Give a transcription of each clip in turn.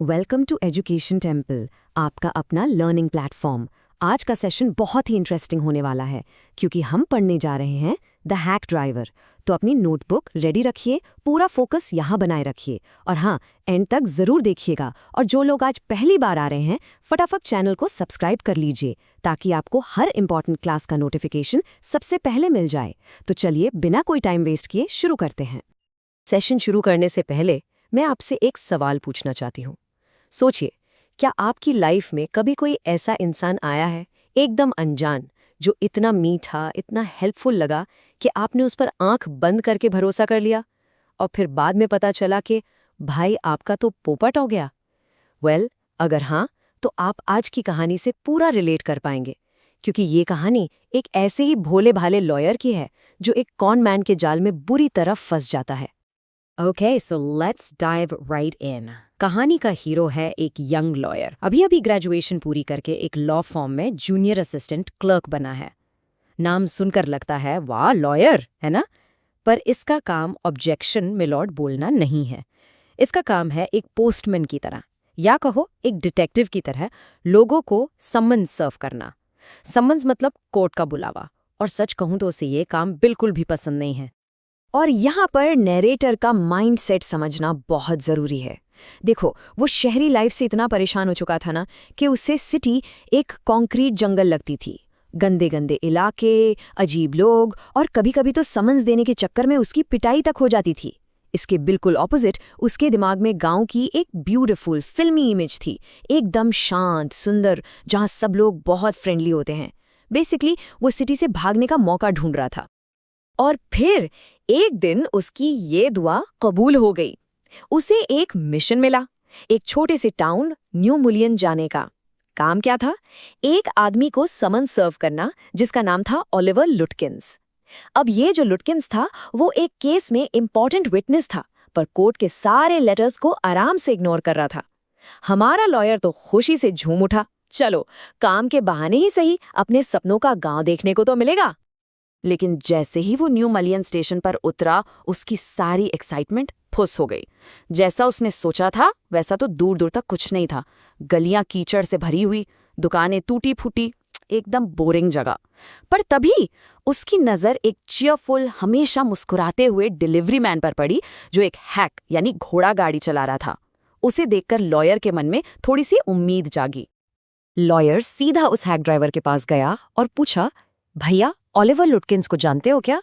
Welcome to education temple, आपका अपना learning platform. आज का सेशन बहुत ही इंटरेस्टिंग होने वाला है क्योंकि हम पढ़ने जा रहे हैं द हैक ड्राइवर। तो अपनी नोटबुक रेडी रखिए, पूरा फोकस यहाँ बनाए रखिए और हाँ, एंड तक ज़रूर देखिएगा। और जो लोग आज पहली बार आ रहे हैं, फटाफट चैनल को सब्सक्राइब कर लीजिए ताकि आपको हर इंपॉर्टेंट क्लास का नोटिफिकेशन सबसे पहले मिल जाए। तो चलिए बिना कोई टाइम वेस्ट किए शुरू करते हैं। सेशन शुरू करने से पहले मैं आपसे एक सवाल पूछना चाहती हूँ। सोचिए, क्या आपकी लाइफ में कभी कोई ऐसा इंसान आया है, एकदम अनजान, जो इतना मीठा, इतना हेल्पफुल लगा कि आपने उस पर आंख बंद करके भरोसा कर लिया और फिर बाद में पता चला कि भाई आपका तो पोपट हो गया? अगर हाँ, तो आप आज की कहानी से पूरा रिलेट कर पाएंगे क्योंकि ये कहानी एक ऐसे ही भोले भाले लॉयर की है जो एक कॉन मैन के जाल में बुरी तरह फंस जाता है। Okay, so let's dive right in. कहानी का हीरो है एक यंग लॉयर, अभी ग्रेजुएशन पूरी करके एक लॉ फॉर्म में जूनियर असिस्टेंट क्लर्क बना है। नाम सुनकर लगता है वाह लॉयर, है ना? पर इसका काम ऑब्जेक्शन मिलॉर्ड बोलना नहीं है। इसका काम है एक पोस्टमैन की तरह, या कहो एक डिटेक्टिव की तरह, लोगों को समन्स सर्व करना। समन्स मतलब कोर्ट का बुलावा, और सच कहूं तो उसे ये काम बिल्कुल भी पसंद नहीं है। और यहाँ पर नैरेटर का माइंडसेट समझना बहुत ज़रूरी है। देखो, वो शहरी लाइफ से इतना परेशान हो चुका था ना कि उसे सिटी एक कॉन्क्रीट जंगल लगती थी। गंदे गंदे इलाके, अजीब लोग और कभी-कभी तो समन्स देने के चक्कर में उसकी पिटाई तक हो जाती थी। इसके बिल्कुल ऑपोजिट उसके दिमाग में गांव की एक ब्यूटीफुल फिल्मी इमेज थी, एकदम शांत, सुंदर, जहां सब लोग बहुत फ्रेंडली होते हैं। बेसिकली वो सिटी से भागने का मौका ढूंढ रहा था। और फिर एक दिन उसकी ये दुआ कबूल हो गई। उसे एक मिशन मिला, एक छोटे से टाउन न्यू मुलियन जाने का। काम क्या था? एक आदमी को समन सर्व करना जिसका नाम था ओलिवर लुटकिंस। अब ये जो लुटकिंस था वो एक केस में इंपॉर्टेंट विटनेस था, पर कोर्ट के सारे लेटर्स को आराम से इग्नोर कर रहा था। हमारा लॉयर तो खुशी से झूम उठा, चलो काम के बहाने ही सही अपने सपनों का गांव देखने को तो मिलेगा। लेकिन जैसे ही वो न्यू मलियन स्टेशन पर उतरा, उसकी सारी एक्साइटमेंट फुस हो गई। जैसा उसने सोचा था वैसा तो दूर दूर तक कुछ नहीं था। गलियां कीचड़ से भरी हुई, दुकानें टूटी फूटी, एकदम बोरिंग जगह। पर तभी उसकी नज़र एक चीयरफुल, हमेशा मुस्कुराते हुए डिलीवरी मैन पर पड़ी जो एक हैक यानी घोड़ा गाड़ी चला रहा था। उसे देखकर लॉयर के मन में थोड़ी सी उम्मीद जागी। लॉयर सीधा उस हैक ड्राइवर के पास गया और पूछा, भैया ओलिवर लुटकिंस को जानते हो क्या?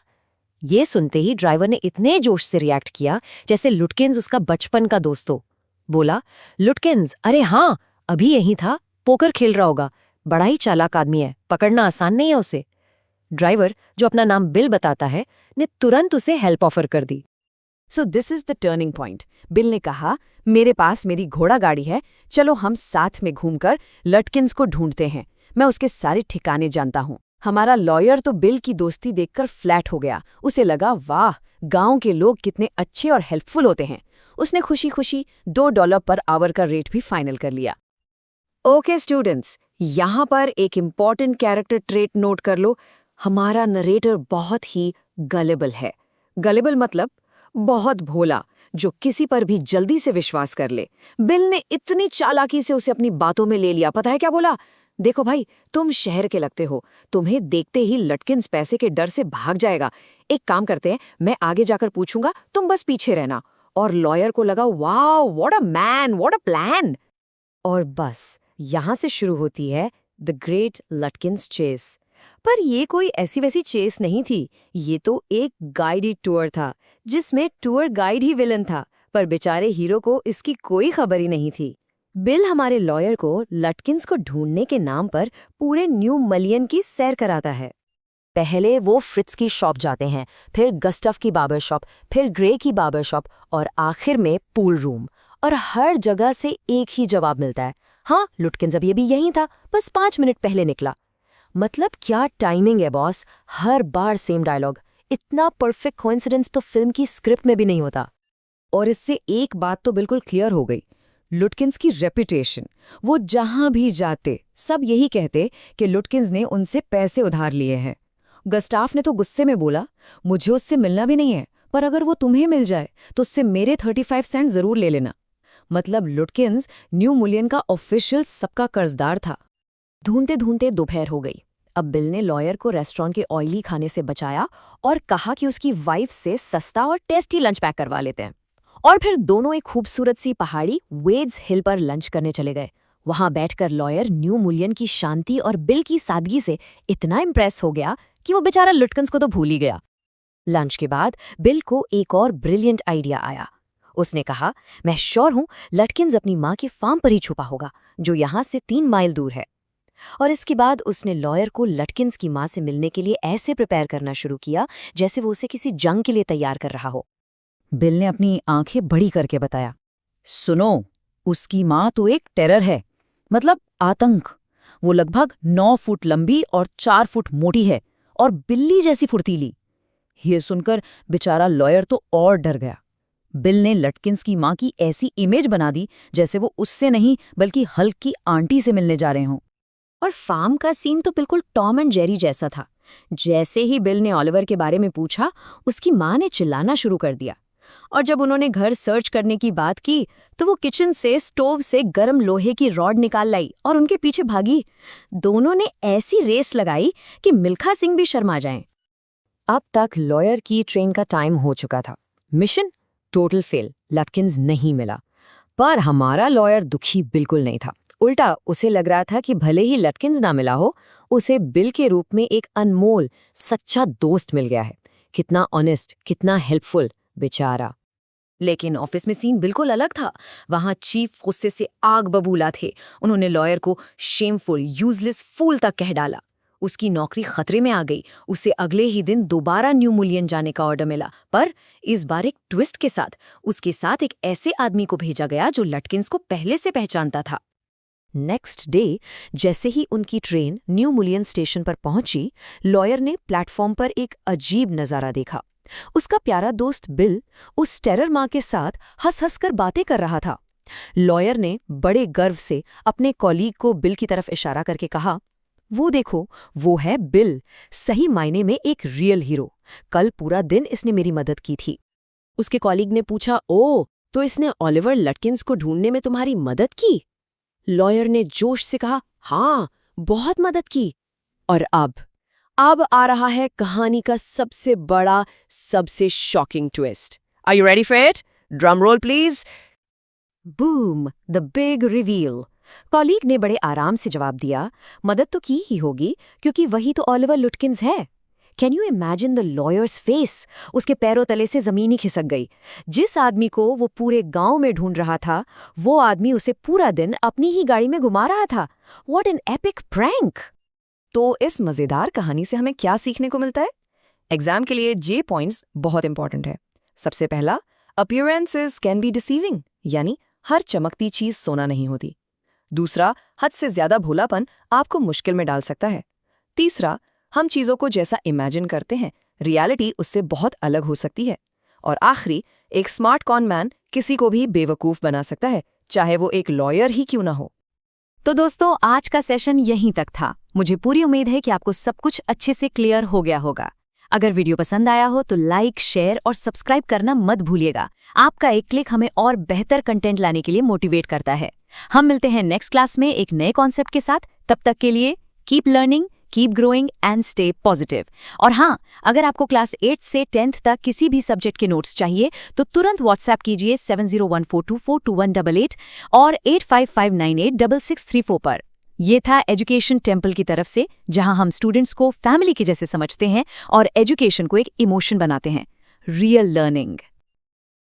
ये सुनते ही ड्राइवर ने इतने जोश से रिएक्ट किया जैसे लुटकिंस उसका बचपन का दोस्त हो। बोला, लुटकिंस, अरे हाँ, अभी यहीं था, पोकर खेल रहा होगा, बड़ा ही चालाक आदमी है, पकड़ना आसान नहीं है उसे। ड्राइवर, जो अपना नाम बिल बताता है, ने तुरंत उसे हेल्प ऑफर कर दी। So this is the turning point. Bill ने कहा, मेरे पास मेरी घोड़ा गाड़ी है, चलो हम साथ में घूमकर लुटकिंस को ढूंढते हैं, मैं उसके सारे ठिकाने जानता हूँ। हमारा लॉयर तो बिल की दोस्ती देखकर फ्लैट हो गया। उसे लगा, वाह, गांव के लोग कितने अच्छे और हेल्पफुल होते हैं। उसने खुशी खुशी $2 पर आवर का रेट भी फाइनल कर लिया। ओके स्टूडेंट्स, यहाँ पर एक इम्पॉर्टेंट कैरेक्टर ट्रेट नोट कर लो। हमारा नरेटर बहुत ही गलेबल है। गलेबल मतलब बहुत भोला, जो किसी पर भी जल्दी से विश्वास कर ले। बिल ने इतनी चालाकी से उसे अपनी बातों में ले लिया। पता है क्या बोला? देखो भाई, तुम शहर के लगते हो, तुम्हें देखते ही लुटकिंस पैसे के डर से भाग जाएगा। एक काम करते हैं, मैं आगे जाकर पूछूंगा, तुम बस पीछे रहना। और लॉयर को लगा, wow, what a man, what a plan. और बस यहां से शुरू होती है द ग्रेट लुटकिंस चेस। पर ये कोई ऐसी वैसी चेस नहीं थी, ये तो एक गाइडेड टूर था जिसमें टूर गाइड ही विलन था, पर बेचारे हीरो को इसकी कोई खबर ही नहीं थी। बिल हमारे लॉयर को लुटकिंस को ढूंढने के नाम पर पूरे न्यू मलियन की सैर कराता है। पहले वो फ्रिट्स की शॉप जाते हैं, फिर गस्टफ की बार्बर शॉप, फिर ग्रे की बार्बर शॉप और आखिर में पूल रूम। और हर जगह से एक ही जवाब मिलता है, हाँ, लुटकिंस अभी यहीं था, बस 5 मिनट पहले निकला। मतलब क्या टाइमिंग है बॉस, हर बार सेम डायलॉग। इतना परफेक्ट कोइंसिडेंस तो फिल्म की स्क्रिप्ट में भी नहीं होता। और इससे एक बात तो बिल्कुल क्लियर हो गई, लुटकिंस की रेपुटेशन। वो जहां भी जाते सब यही कहते कि लुटकिंस ने उनसे पैसे उधार लिए हैं। गस्टाफ ने तो गुस्से में बोला, मुझे उससे मिलना भी नहीं है, पर अगर वो तुम्हें मिल जाए तो उससे मेरे 35 सेंट जरूर ले लेना। मतलब लुटकिंस न्यू मुलियन का ऑफिशियल सबका कर्जदार था। ढूंढते ढूंढते दोपहर हो गई। अब बिल ने लॉयर को रेस्टोरेंट के ऑयली खाने से बचाया और कहा कि उसकी वाइफ से सस्ता और टेस्टी लंच पैक करवा लेते हैं। और फिर दोनों एक खूबसूरत सी पहाड़ी वेड्स हिल पर लंच करने चले गए। वहां बैठकर लॉयर न्यू मुलियन की शांति और बिल की सादगी से इतना इम्प्रेस हो गया कि वो बेचारा लुटकिंस को तो भूल ही गया। लंच के बाद बिल को एक और ब्रिलियंट आइडिया आया। उसने कहा, मैं श्योर हूं लटकिंस अपनी माँ के फार्म पर ही छुपा होगा, जो यहाँ से 3 माइल दूर है। और इसके बाद उसने लॉयर को लटकिंस की माँ से मिलने के लिए ऐसे प्रिपेयर करना शुरू किया जैसे वो उसे किसी जंग के लिए तैयार कर रहा हो। बिल ने अपनी आंखें बड़ी करके बताया, सुनो, उसकी माँ तो एक टेरर है, मतलब आतंक। वो लगभग 9 फुट लंबी और 4 फुट मोटी है और बिल्ली जैसी फुर्तीली। ये सुनकर बेचारा लॉयर तो और डर गया। बिल ने लटकिंस की माँ की ऐसी इमेज बना दी जैसे वो उससे नहीं बल्कि हल्क की आंटी से मिलने जा रहे हों। और फार्म का सीन तो बिल्कुल टॉम एंड जेरी जैसा था। जैसे ही बिल ने ऑलिवर के बारे में पूछा, उसकी माँ ने चिल्लाना शुरू कर दिया। और जब उन्होंने घर सर्च करने की बात की तो वो किचन से स्टोव से गर्म लोहे की रॉड निकाल लाई और उनके पीछे भागी। दोनों ने ऐसी रेस लगाई कि मिल्खा सिंह भी शर्मा जाएं। अब तक लॉयर की ट्रेन का टाइम हो चुका था। मिशन टोटल फेल, लटकिंस नहीं मिला। पर हमारा लॉयर दुखी बिल्कुल नहीं था। उल्टा उसे लग रहा था कि भले ही लटकिंस ना मिला हो, उसे बिल के रूप में एक अनमोल सच्चा दोस्त मिल गया है। कितना ऑनेस्ट, कितना हेल्पफुल बेचारा। लेकिन ऑफिस में सीन बिल्कुल अलग था। वहां चीफ गुस्से से आग बबूला थे। उन्होंने लॉयर को शेमफुल, यूजलेस फूल तक कह डाला। उसकी नौकरी खतरे में आ गई। उसे अगले ही दिन दोबारा न्यू मुलियन जाने का ऑर्डर मिला, पर इस बार एक ट्विस्ट के साथ। उसके साथ एक ऐसे आदमी को भेजा गया जो लटकिंस को पहले से पहचानता था। नेक्स्ट डे जैसे ही उनकी ट्रेन न्यू मुलियन स्टेशन पर पहुंची, लॉयर ने प्लेटफॉर्म पर एक अजीब नजारा देखा। उसका प्यारा दोस्त बिल उस टेरर माँ के साथ हंस हंस कर बातें कर रहा था। लॉयर ने बड़े गर्व से अपने कॉलीग को बिल की तरफ इशारा करके कहा, वो देखो, वो है बिल, सही मायने में एक रियल हीरो। कल पूरा दिन इसने मेरी मदद की थी। उसके कॉलीग ने पूछा, ओ, तो इसने ऑलिवर लटकिंस को ढूंढने में तुम्हारी मदद की? लॉयर ने जोश से कहा, हाँ, बहुत मदद की। और अब आ रहा है कहानी का सबसे बड़ा, सबसे shocking twist. Are you ready for it? Drum roll please. Boom, the big reveal. Colleague ने बड़े आराम से जवाब दिया, मदद तो की ही होगी क्योंकि वही तो ऑलिवर लुटकिंस है। Can you imagine the lawyers face? उसके पैरों तले से जमीन ही खिसक गई। जिस आदमी को वो पूरे गांव में ढूंढ रहा था, वो आदमी उसे पूरा दिन अपनी ही गाड़ी में घुमा रहा था। What an epic prank! तो इस मजेदार कहानी से हमें क्या सीखने को मिलता है? एग्जाम के लिए जे पॉइंट्स बहुत इंपॉर्टेंट है। सबसे पहला, अपीयरेंसेस कैन बी डिसीविंग, यानी हर चमकती चीज सोना नहीं होती। दूसरा, हद से ज्यादा भोलापन आपको मुश्किल में डाल सकता है। तीसरा, हम चीजों को जैसा इमेजिन करते हैं, रियलिटी उससे बहुत अलग हो सकती है। और आखिरी, एक स्मार्ट कॉन मैन किसी को भी बेवकूफ बना सकता है, चाहे वो एक लॉयर ही क्यों ना हो। तो दोस्तों, आज का सेशन यहीं तक था। मुझे पूरी उम्मीद है कि आपको सब कुछ अच्छे से क्लियर हो गया होगा। अगर वीडियो पसंद आया हो तो लाइक, शेयर और सब्सक्राइब करना मत भूलिएगा। आपका एक क्लिक हमें और बेहतर कंटेंट लाने के लिए मोटिवेट करता है। हम मिलते हैं नेक्स्ट क्लास में एक नए कॉन्सेप्ट के साथ। तब तक के लिए keep learning, keep growing and stay positive. और हाँ, अगर आपको क्लास 8 से 10th तक किसी भी सब्जेक्ट के नोट्स चाहिए तो तुरंत व्हाट्सएप कीजिए 7014242188 और 85598663 पर। ये था एजुकेशन टेम्पल की तरफ से, जहां हम स्टूडेंट्स को फैमिली के जैसे समझते हैं और एजुकेशन को एक इमोशन बनाते हैं। Real learning.